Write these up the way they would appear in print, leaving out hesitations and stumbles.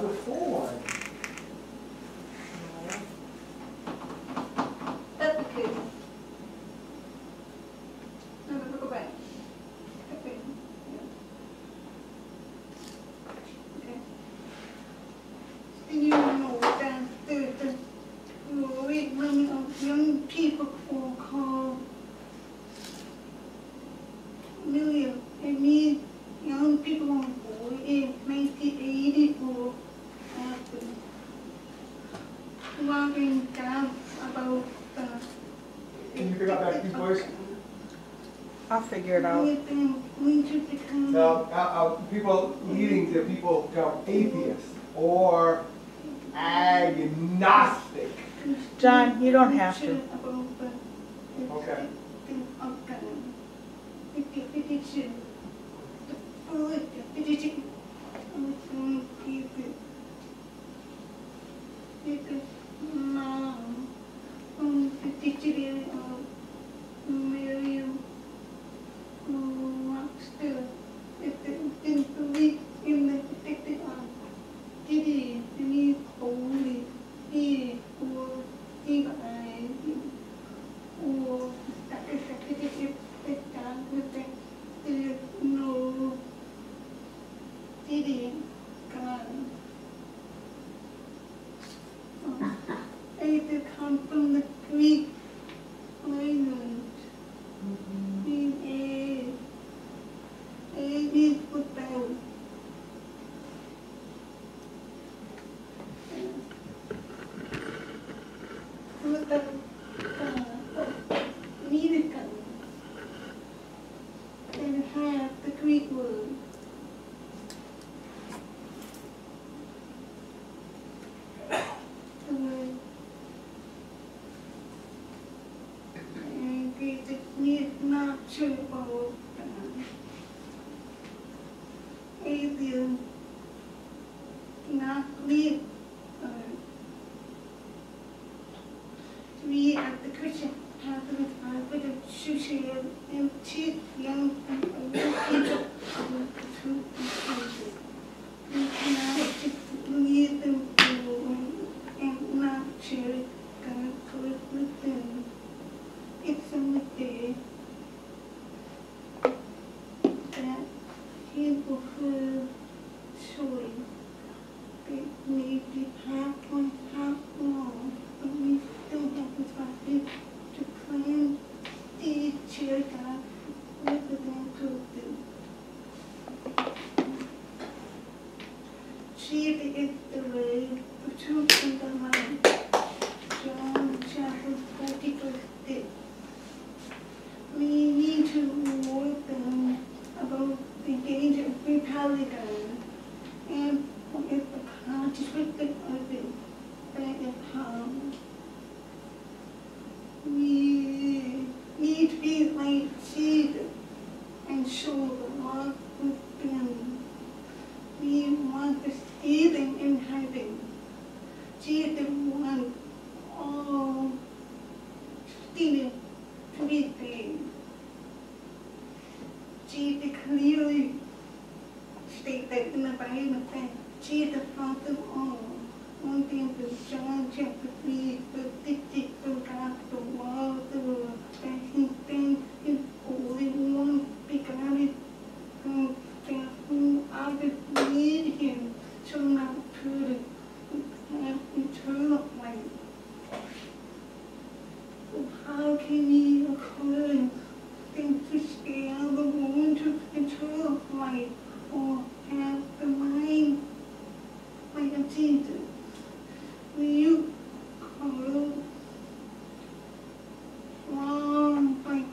the full one. That's okay. No, go back. Okay. Yeah. Okay. You know that there's a great many of young people who call million. I mean, young people in 1984 happened. Walking down about Can you pick up that key, please? I'll figure it out. People leading to people become atheists or agnostic. John, you don't have to. Okay. It comes from the Greek language. A is without. Without miracle. And have the Greek word. The word. And it's not true about alien, not real. We at the Christian Catholic with a social and teach young people to we cannot just lead them and not share God with them. It's a mistake that people who choice they may be half one, half wrong, but we still have the ability to plan the share God with them to do. Jesus is the way, the truth, and the life. John chapter 40 verse 6. We need to warn them about the danger of Republican and if the conscious with the other that is harm. We need to be like Jesus and show the love with them. We want to see them in heaven. Jesus wants all sinners to be saved. Jesus clearly states that in the Bible that Jesus brought them all. One thing from John chapter 3, verse 60, from God to all the world, that he sent his only one begotten Son, that whoever believes him shall not perish, but have eternal life. So how can we encourage them to stay on the road to eternal life or have the mind like a Jesus? Will you call long like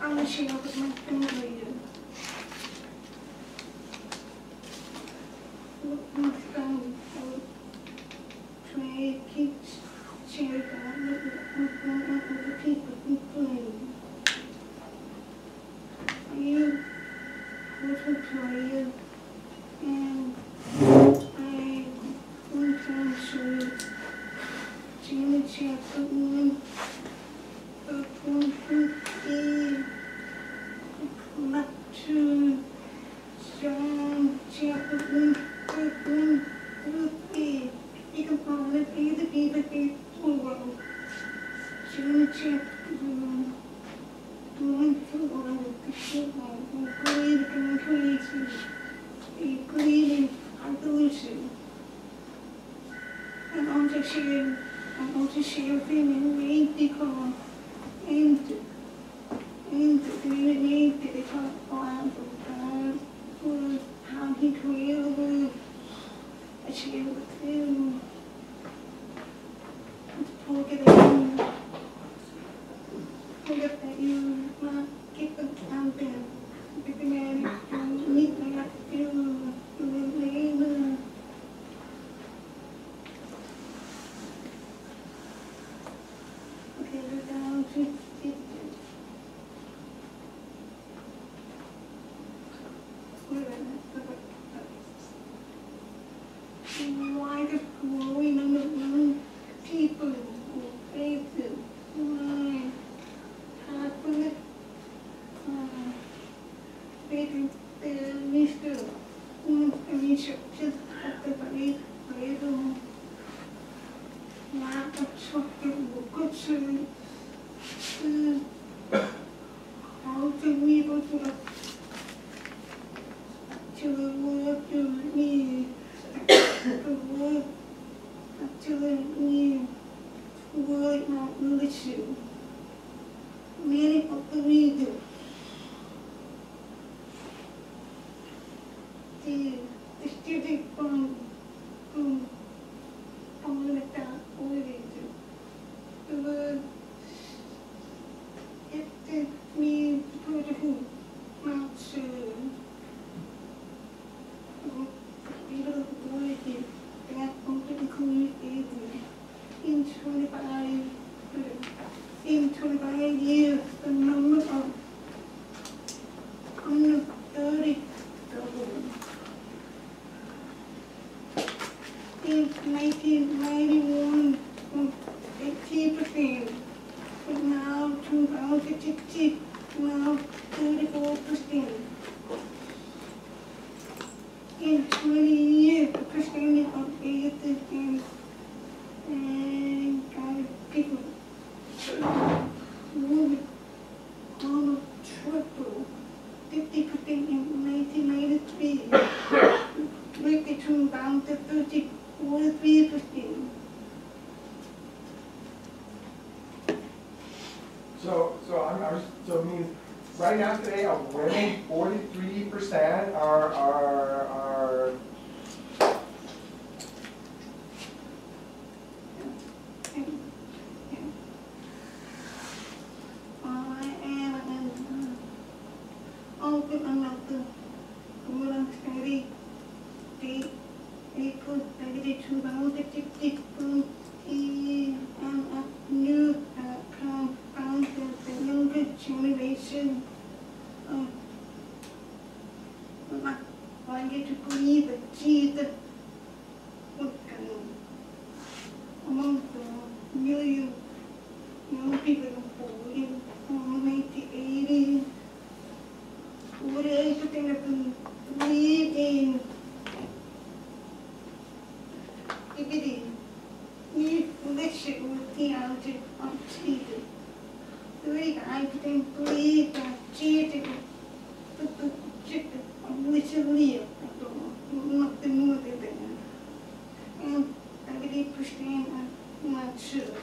I'm going to share with my family. My son try to keep sharing with the people who play. I was a player, and I one time saw Jimmy chapter 1, but 150 up to John chapter 1, verse 1 through 3. You can follow it either be world. John chapter 1. Going forward, believe in creation, believe in evolution. I want to share with him and because and the community that they talk about God was how he created the world. I share with him. Forget that you not get them out there. The man need not do the labor. Okay, we're down to 50. Why the growing number of people who faith why happened Mr. Researchers at the Bible lack of something good how to be able to work to me to work to me word not listen. Many of the readers the student from the top origin. The word it means beautiful, not sure. Beautiful origin that only includes in 25 years, the number of under 30 doubled. In 1991, from 18%, but now 2060, now 34%. In 20 years, the percentage of atheists and people would almost triple 50% in 1993, with the tune down to 43%. So it means right now today, of women, 43% are open another woman study. They could study 2050 and a new found the younger generation wanted to believe that Jesus would come among the million young people born in 1980. What else do they believe in? Divinity. We listen with theology of Jesus. 35% believe that Jesus was real. Nothing more than that. And 30% are not sure.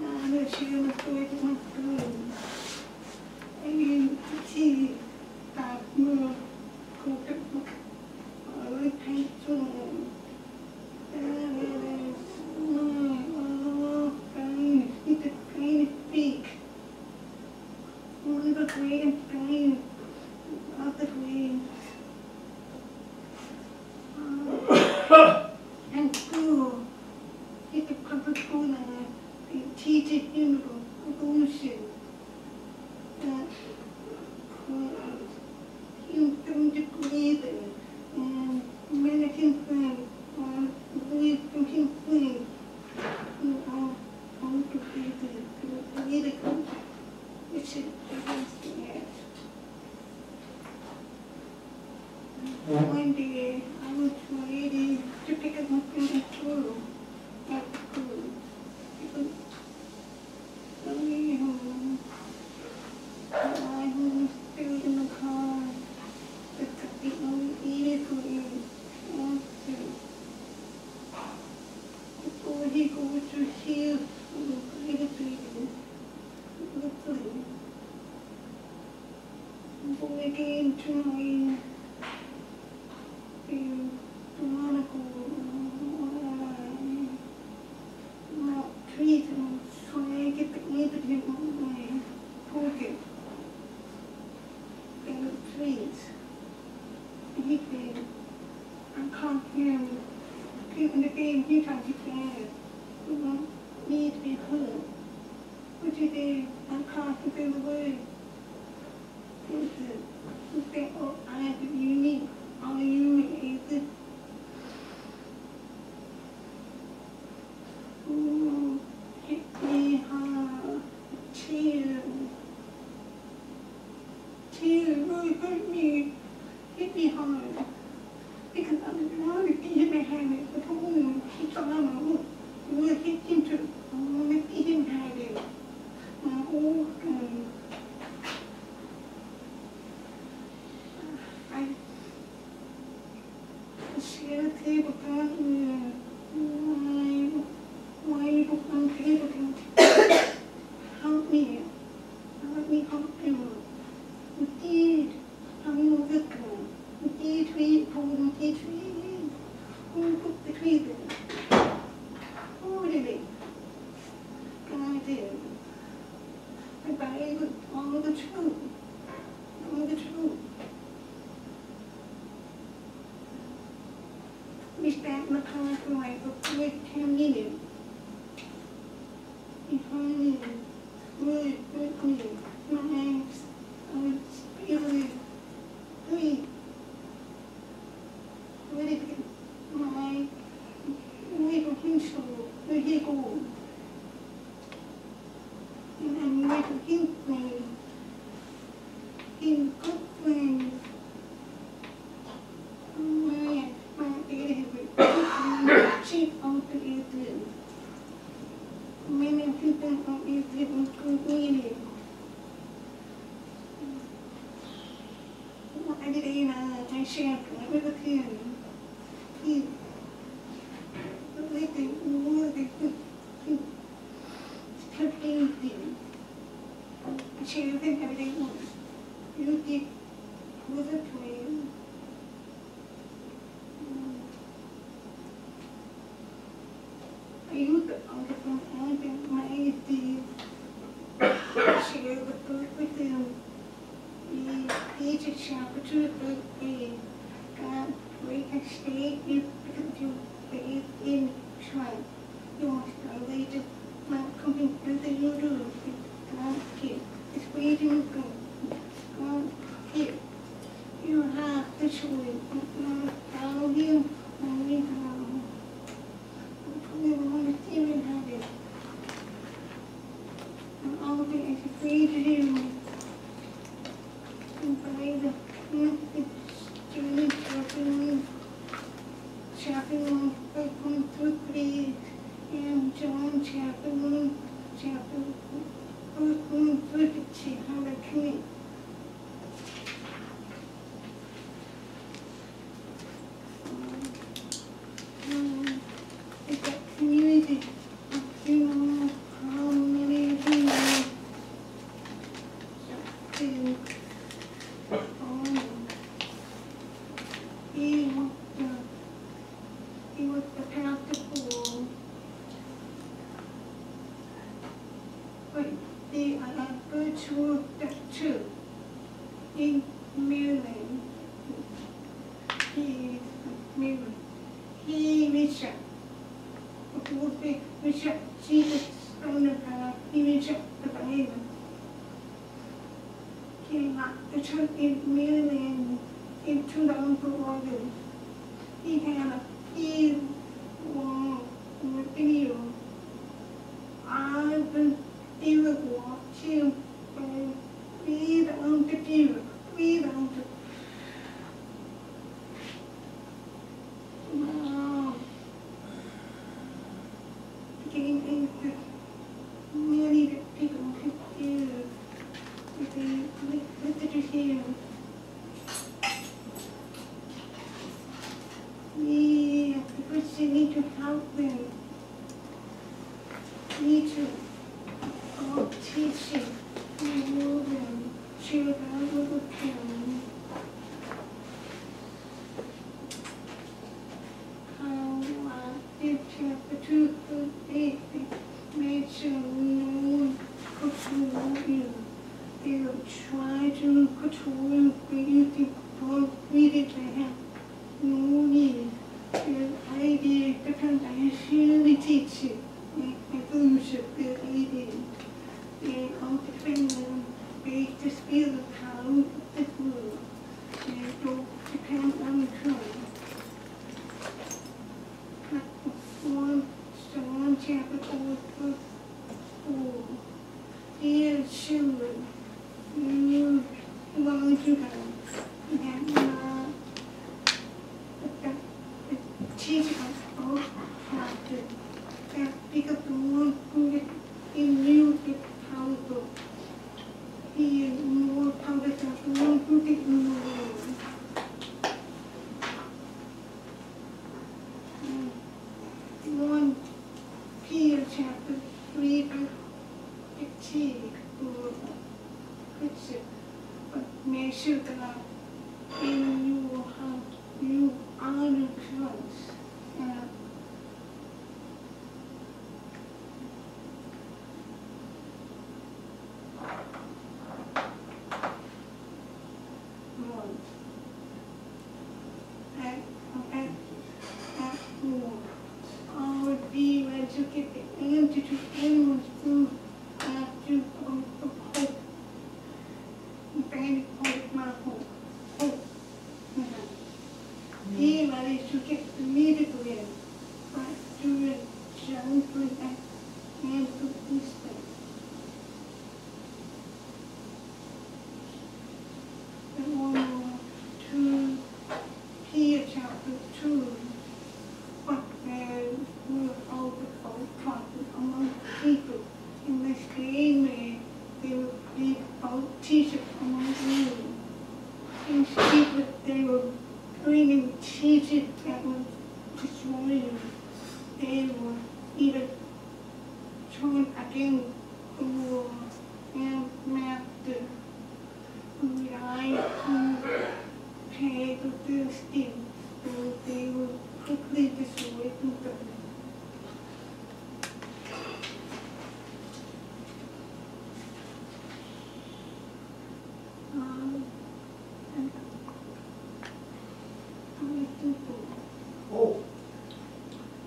I'm not sure what's going on. And you see that more cookbook retention. It's a kind of big. other way and pain, other way. And school, it's a public school now, they teach it in evolution. Human degrees and American things, believe from him things, all to be the political, which is one day I was ready to pick up my friend through at school. Because I was still in the car. That's the only vehicle before he goes to heal before I came to my not treason, so I get the evidence on my pocket. And the trees. And he said, I can't hear him. People in the game, he can't hear. You don't need to be heard. What you do, I can't hear the word. He said, oh, I have to be unique. Are you able? Hit me hard. Tear really hurt me. Hit me hard. Because I want to see him have it. But oh, he thought I will hit him too. I want to see him have it. Oh, I share the table down here. Why you put on the table down? Help me. Let me help you. Indeed, I'm your victim. Indeed, we pull indeed we. Who put the tree there? Who did it? God did. And I was all the truth. All the truth. We stand in the car for like a good 10 minutes. He found me, really hurt me, my hands, I was really weak. Ready to get my little pencil, where he goes. And I'm making him play. He's good friend. My daddy was cheap out the ear. Many people are easy to read. I did I shared with him. He like really kept anything. I shared with him everything once. You did with a plan. I used the other from anything my age. Share the book with him. He just shouted to the book and God, we can stay if you stay in try. You want to stay just not coming to the YouTube. God, here. It's waiting for God, here. You have to show it. Follow him. Only how. We want to see him have it. And all of it is free to him. And by the student shopping, going through grades, and John shopping, going through to see how they commit. It's that community of how many people to he was the pastor for they are virtual church in Maryland. He reached Jesus on the path. He reached the Bible. He left the church in Maryland in 2011. He had a video. I've been watching read on the video. Read on the many people could do with the here. We first need to help them. Need to teach them, remove them, share that with them. In chapter 2, verse 8, made sure no one control you. They will try to control you, but you think read it to him. No need. Their idea depends on who they teach you. They lose their idea. They all defend them. They just feel the power of this world. They don't depend on the truth. Psalm chapter 4, verse 4. Dear children, you belong to God. You have not teach us all practice. That because the one who is in you is powerful. He is more powerful than the one who is in the world. 1 Peter chapter 3, verse 15. But make sure that in your heart you honor Christ. Be ready to get the answer to anyone's food after hope. Very hope, not hope. Hope. Be ready to get the medical in, but do it gently and with respect. And one more, 2 Peter chapter 2. But there were all the false prophets among people. In this same way, there will be false teachers among you. In secret, they were bringing teachers that would destroy you. They were either turn against the Lord and Master, who died to pay for their sins, so they were quickly destroyed and burned.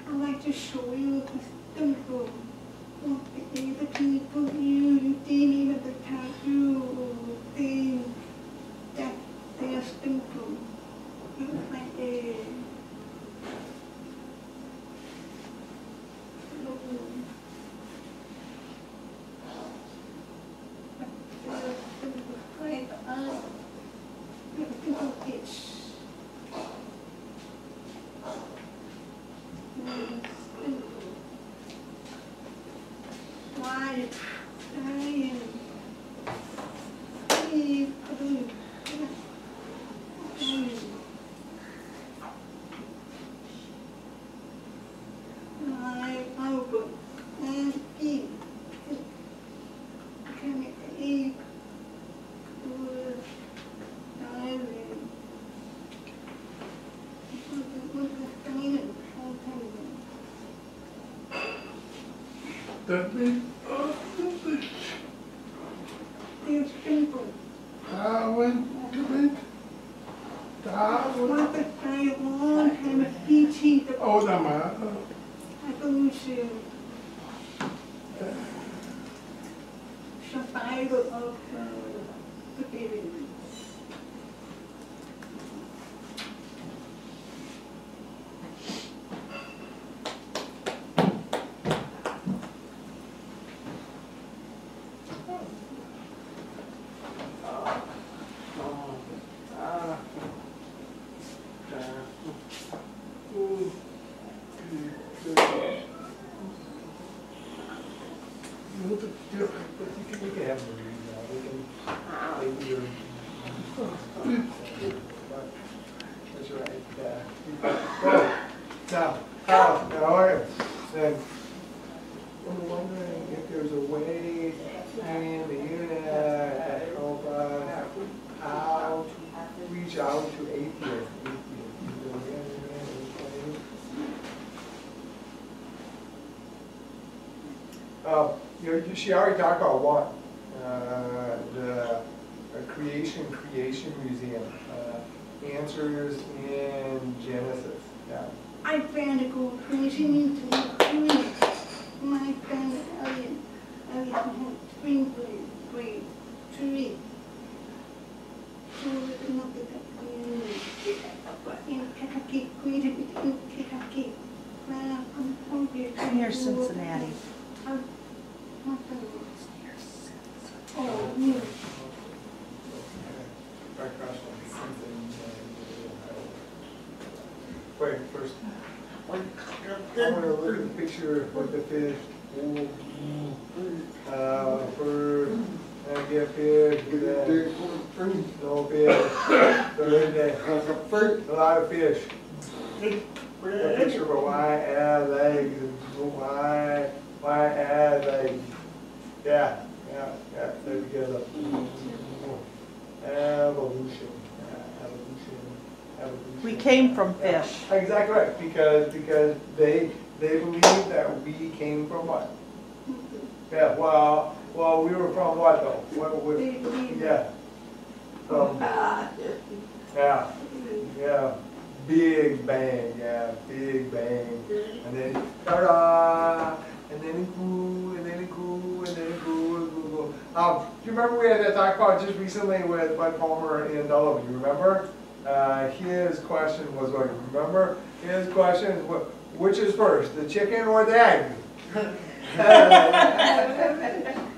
I'd like to show you a symbol of the people you didn't even the tattoo thing that they are simple. It's like a That means, your sprinkle. Darwin, Darwin. What the Taiwan and a Fiji, the Oh, naman. evolution, survival of the baby. That's right. Then I'm wondering if there's a way in the unit that help us how to reach out to atheists. She already talked about one, the Creation Museum, Answers in Genesis. Yeah. I plan to go crazy into the tree. My friend Elliot spring break tree. So we can look at that in Kentucky, created in Kentucky. Near Cincinnati. Oh, yeah. Wait, first, I want to look at the picture with the fish. First, and get fish, no fish. A lot of fish. A picture of a why add legs, why add legs. Yeah, they're together. Evolution. We came from fish. Exactly right, because they believe that we came from what? Yeah, well, we were from what though? Yeah. From, yeah. Big bang, big bang. And then ta-da! And then it grew, and then it grew, and then it grew. Do you remember we had that talk about just recently with Bud Palmer in Dulles? You remember? His question was what? Remember? His question was, which is first, the chicken or the egg?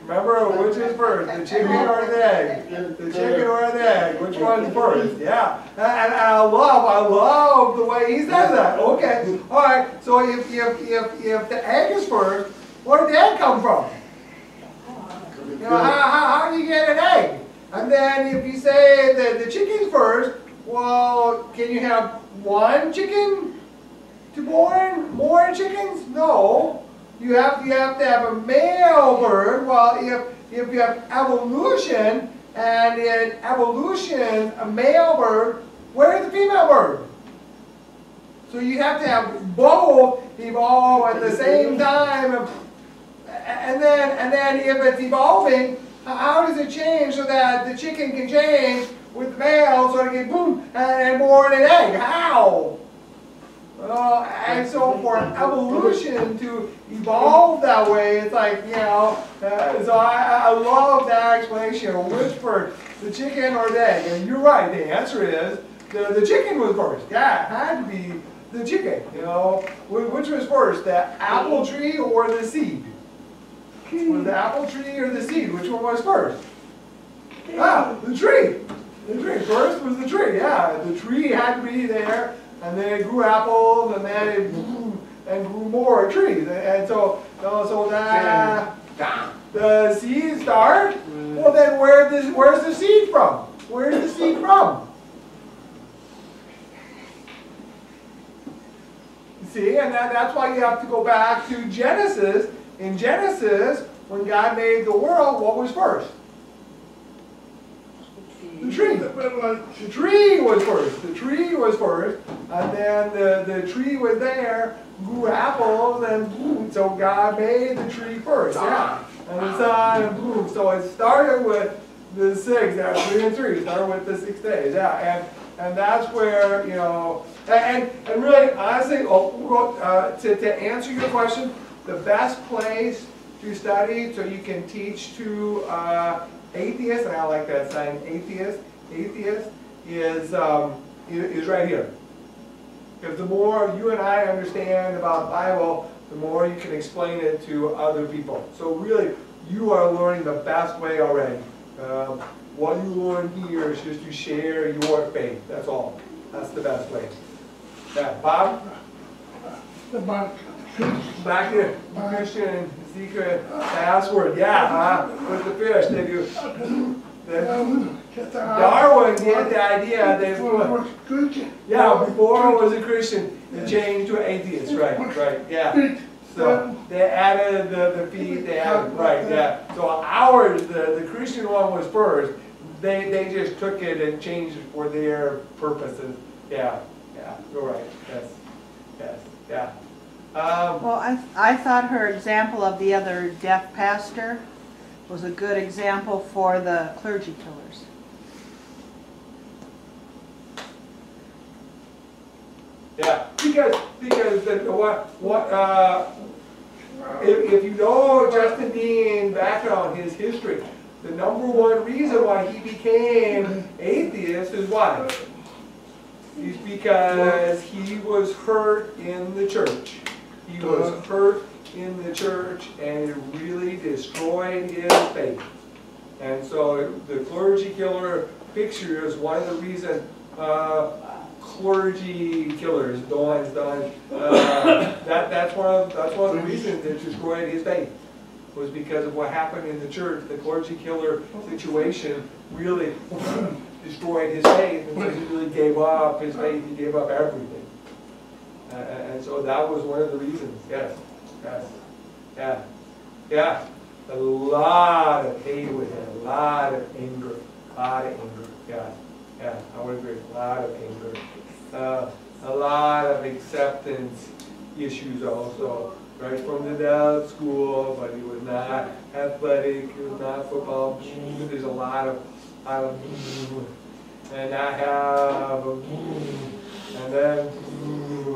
Remember, which is first, the chicken or the egg? The chicken or the egg? Which one's first? Yeah. And I love the way he says that. Okay. All right. So if the egg is first, where did the egg come from? You know, how do you get an egg? And then if you say that the chicken's first, well, can you have one chicken to born more chickens? No. You have to have a male bird. Well, if you have evolution, and in evolution, a male bird, where's the female bird? So you have to have both evolve at the same time. And then if it's evolving, how does it change so that the chicken can change with the male so it can boom and born an egg? How? And so for evolution to evolve that way, it's like, you know, so I love that explanation. Which first, the chicken or the egg? And you're right, the answer is the chicken was first. Yeah, it had to be the chicken, you know. Which was first, the apple tree or the seed? Was the apple tree or the seed? Which one was first? The tree. The tree. First was the tree, yeah. The tree had to be there, and then it grew apples, and then it grew more trees. And so that the seed start. Well, then where's the seed from? Where's the seed from? See, and that's why you have to go back to Genesis. In Genesis, when God made the world, what was first? The tree. The tree was first. The tree was first. And then the tree was there, grew apples, and boom. So God made the tree first. Yeah. And the sun, and boom. So it started with the 6, yeah, 3 and 3, start with the 6 days, yeah, and that's where, you know, and really, honestly, to answer your question, the best place to study so you can teach to atheists, and I like that saying, atheist is right here. Because the more you and I understand about the Bible, the more you can explain it to other people. So really, you are learning the best way already. What you learn here is just to share your faith. That's all. That's the best way. Yeah, Bob? Back here, Christian secret password. Yeah, with the fish. They do. Darwin had the idea that before it was a Christian, it changed to atheist. Right, yeah. So they added the feet. They added yeah. So ours, the Christian one was first. They just took it and changed it for their purposes. Yeah, you're right. Yes, yeah. Well, I thought her example of the other deaf pastor was a good example for the clergy killers. Yeah, because if you know Justin Dean's background, his history, the #1 reason why he became atheist is why? It's because he was hurt in the church. He was hurt in the church, and it really destroyed his faith. And so the clergy killer picture is one of the reasons clergy killers, that's one of the reasons it destroyed his faith, was because of what happened in the church. The clergy killer situation really destroyed his faith, and so he really gave up his faith. He gave up everything, and so that was one of the reasons. Yes, yeah. A lot of hate with him, a lot of anger. Yeah, I would agree. A lot of anger. A lot of acceptance issues also. Right from the adult school, but he was not athletic, he was not football. There's a lot of and I have and then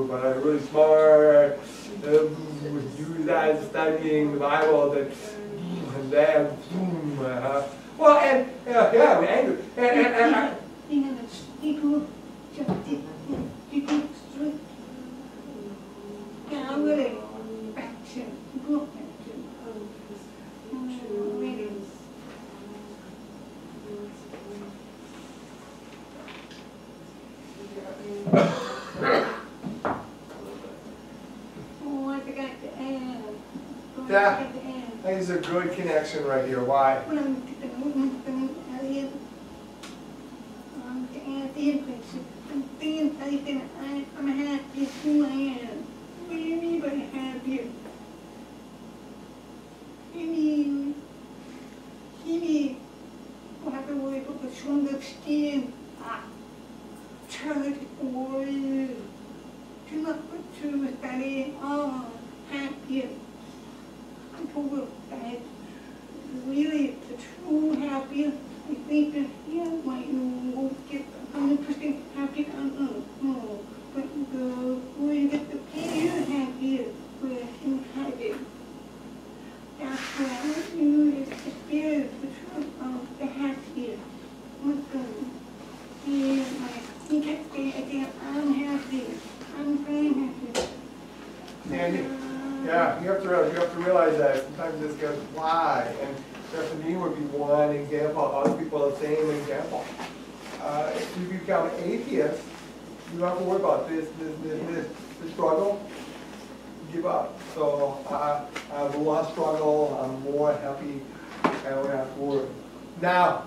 but I'm really smart. You guys studying the Bible, and then well, and yeah, we're angry, and yeah, I think it's a good connection right here. Why? I'm happy who I am. Really, but happy. He what the way to understand church or to not put to study all happy. I told that really the true happy, I think that here might won't get 100% happy on earth. No. But when you get the pure happy, where you have it. That's why you experience the truth of the happy. He kept saying again, I'm happy. I'm very happy. Yeah, you have to realize that sometimes this gets why, and Justin Dean would be one example. Other people are the same example. If you become an atheist, you don't have to worry about this struggle. Give up. So I have less struggle. I'm more happy. I don't have to worry. Now,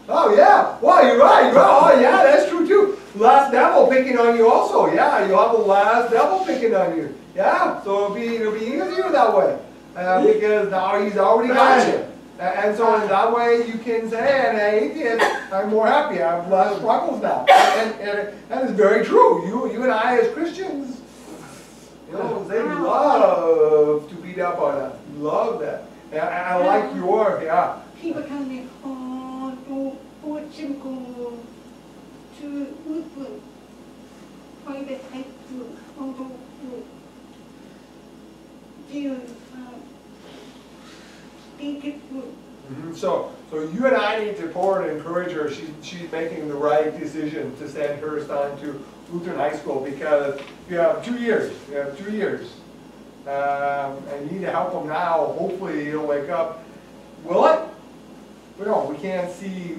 oh yeah, well you're right. Oh yeah, that's true too. Less devil picking on you also. Yeah, you'll have the last devil picking on you. Yeah, so it'll be easier that way because now he's already got you. And so in that way you can say, and atheist, I'm more happy. I have less struggles now. And it's very true. You and I as Christians, you know, they love to beat up on us. Love that. And I like your, People tell me, oh, Russian go to Lutheran private high school, although So you and I need to support and encourage her. She's making the right decision to send her son to Lutheran high school, because you have 2 years. You have 2 years, and you need to help him now. Hopefully he'll wake up. Will it? No, we can't see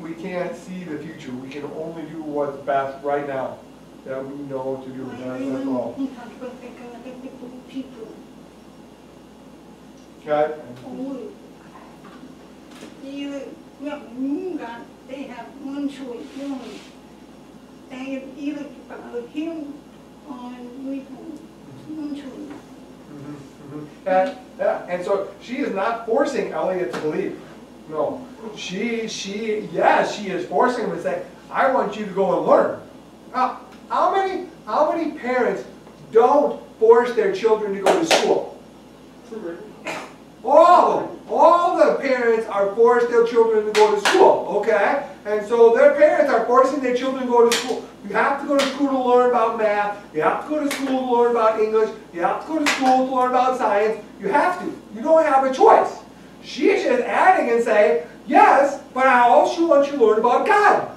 the future. We can only do what's best right now that we know to do. That's all. Okay. They have one choice only. They either follow him or we one choice. And so she is not forcing Elliot to believe. No. Yes, she is forcing him to say, I want you to go and learn. Now, how many parents don't force their children to go to school? All of them. All the parents are forcing their children to go to school, okay? And so their parents are forcing their children to go to school. You have to go to school to learn about math. You have to go to school to learn about English. You have to go to school to learn about science. You have to. You don't have a choice. She is just adding and saying, yes, but I also want you to learn about God.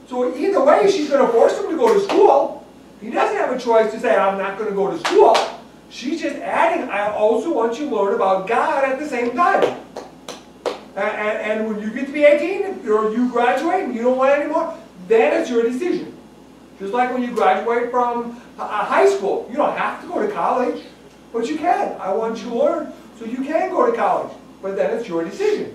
So either way, she's going to force him to go to school. He doesn't have a choice to say, I'm not going to go to school. She's just adding, I also want you to learn about God at the same time. And when you get to be 18, or you graduate and you don't want it anymore, then it's your decision. Just like when you graduate from high school. You don't have to go to college, but you can. I want you to learn, so you can go to college. But then it's your decision.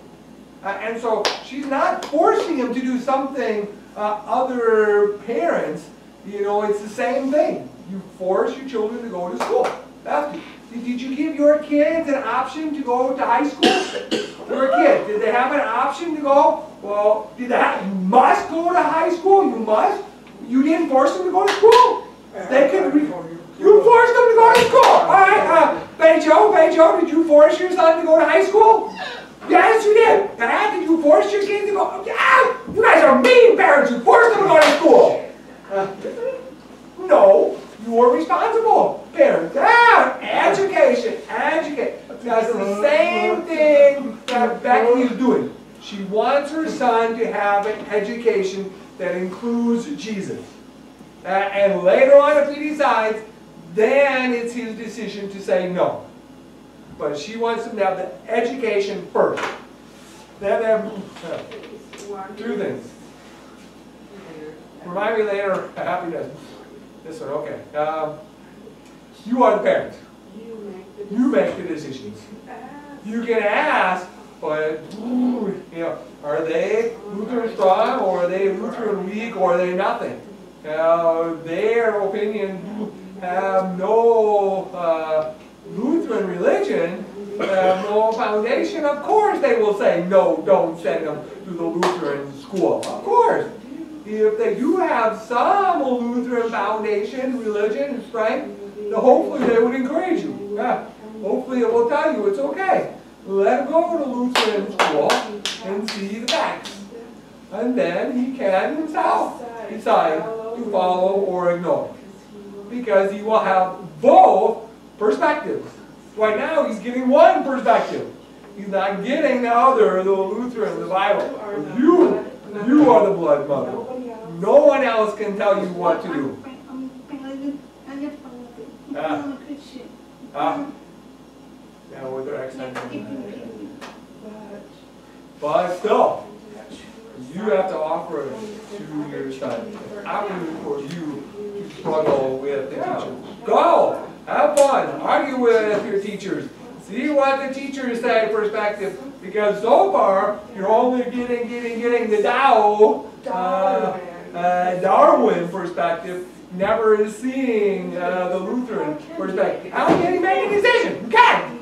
And so she's not forcing him to do something other parents, it's the same thing. You force your children to go to school. Did you give your kids an option to go to high school? Your kid, did they have an option to go? Well, you must go to high school? You must? You didn't force them to go to school. You forced them to go to school. All right, Bejo, did you force your son to go to high school? Yes, you did. Dad, did you force your kids to go? Yeah, you guys are mean parents. You forced them to go to school. No, you were responsible parents. Education. That's the same thing that Becky is doing. She wants her son to have an education that includes Jesus. And later on, if he decides, then it's his decision to say no. But she wants him to have the education first. They have to have 2 things. Remind me later, happiness. This one, okay. You are the parent. You make the decisions. You can ask, but are they Lutheran strong, or are they Lutheran weak, or are they nothing? Their opinion have no Lutheran religion, have no foundation. Of course they will say, no, don't send them to the Lutheran school. Of course. If they do have some Lutheran foundation, religion, and strength, then hopefully they would encourage you. Yeah. Hopefully it will tell you it's okay. Let him go to Lutheran school and see the facts. And then he can himself decide to follow or ignore. Because he will have both perspectives. Right now he's getting one perspective. He's not getting the other, the Lutheran, the Bible. You are the blood mother. No one else can tell you what to do. Yeah, with their accent. But still, you have to offer it to your son. I'm rooting for you to struggle with the teacher. Go! Have fun. Argue with your teachers. See what the teachers say perspective. Because so far, you're only getting the Darwin perspective, never seeing the Lutheran perspective. How can you make a decision? You can't.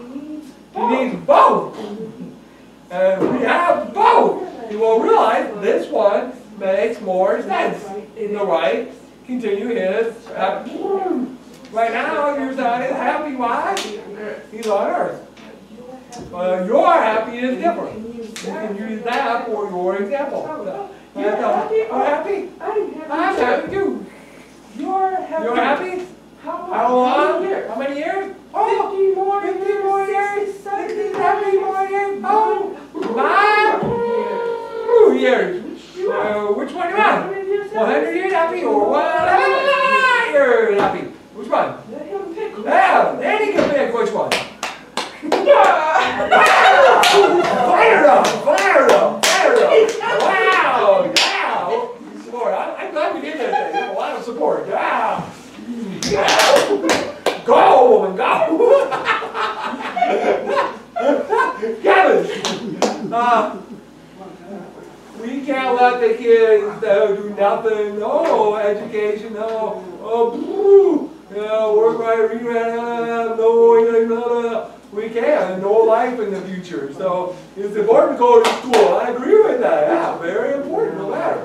You need both. And we have both. You will realize this one makes more sense. In the right, continue his. Right now, your son is happy. Why? He's on earth. Your happy is different. You can use that for your example. You're happy? I'm I'm happy too. You're happy. You're happy? How long? How many years? Oh, 50 more 50 more years. 60, 70 more years. Oh, 5 years. Which one do you want? 100 years happy or 1 year happy? Which one? Let him pick. Yeah, then he can pick which one. Fire up! Fire up! Fire up! Wow! Wow! Support. I'm glad we did that thing. A lot of support. Wow! Go, woman, go! Kevin! We can't let the kids do nothing. No education, no. Work right, read right, no. We can't. No life in the future. So it's important to go to school. I agree with that. Yeah, very important. No matter.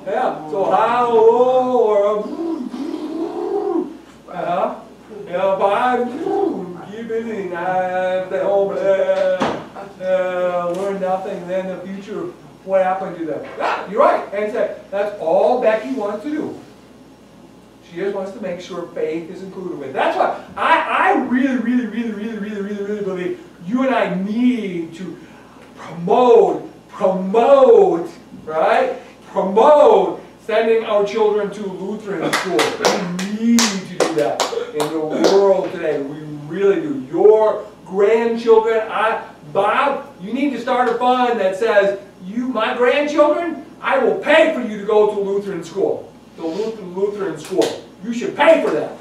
Yeah. So how low or five. Keep busy. Stay home. Learn nothing. Then the future. What happened to them? Yeah, you're right. And that's all Becky wants to do. She just wants to make sure faith is included with it. That's why I really believe you and I need to promote, right? Promote sending our children to Lutheran school. We need to do that in the world today. We really do. Your grandchildren, Bob, you need to start a fund that says, my grandchildren, I will pay for you to go to Lutheran school. The Lutheran school. You should pay for that.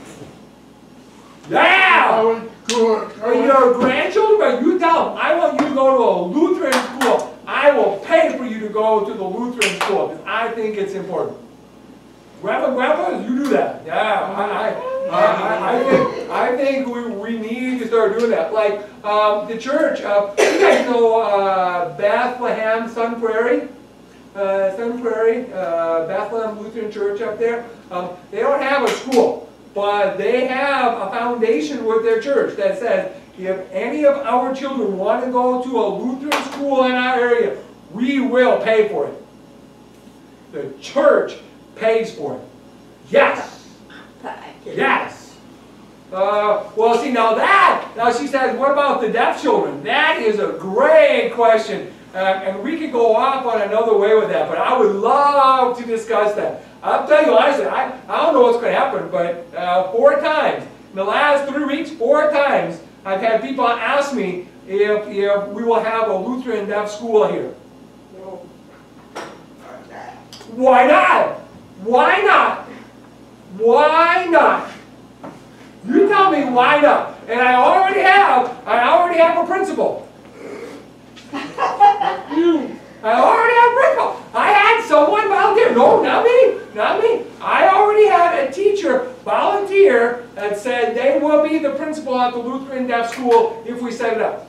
Yeah! For your grandchildren, but you tell them, I want you to go to a Lutheran school. I will pay for you to go to the Lutheran school because I think it's important. Grandpa, you do that. Yeah, I think we need to start doing that. Like the church, you guys know Bethlehem, Sun Prairie? Bethlehem Lutheran Church up there. They don't have a school, but they have a foundation with their church that says, if any of our children want to go to a Lutheran school in our area, we will pay for it. The church pays for it. Yes. Yes. Well, see, now she says, what about the deaf children? That is a great question. And we could go off on another way with that, but I would love to discuss that. I'll tell you honestly, I don't know what's going to happen, but 4 times, in the last 3 weeks, 4 times, I've had people ask me if we will have a Lutheran deaf school here. No. Why not? Why not? Why not? You tell me why not. And I already have a principal. I already have a principal. I had someone volunteer. No, not me. I already had a teacher volunteer that said they will be the principal at the Lutheran Deaf School if we set it up.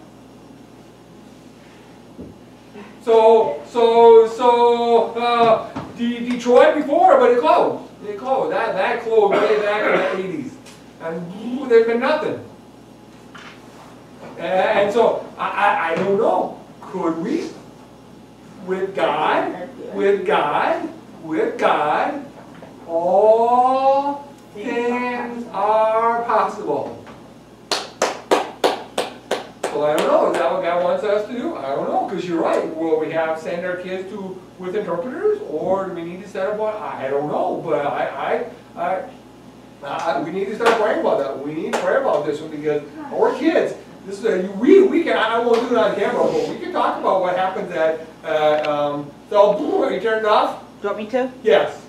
Detroit before, but it closed. It closed. That closed way back in the 80s. And there's been nothing. And so, I don't know. Could we? With God, all things are possible. So I don't know. Is that what God wants us to do? I don't know, because you're right. Will we send our kids with interpreters, or do we need to set up one? I don't know, but we need to start praying about that. We need to pray about this one because our kids. This is we can. I won't do it on camera, but we can talk about what happens at. So, are you turned off? Do you want me to? Yes.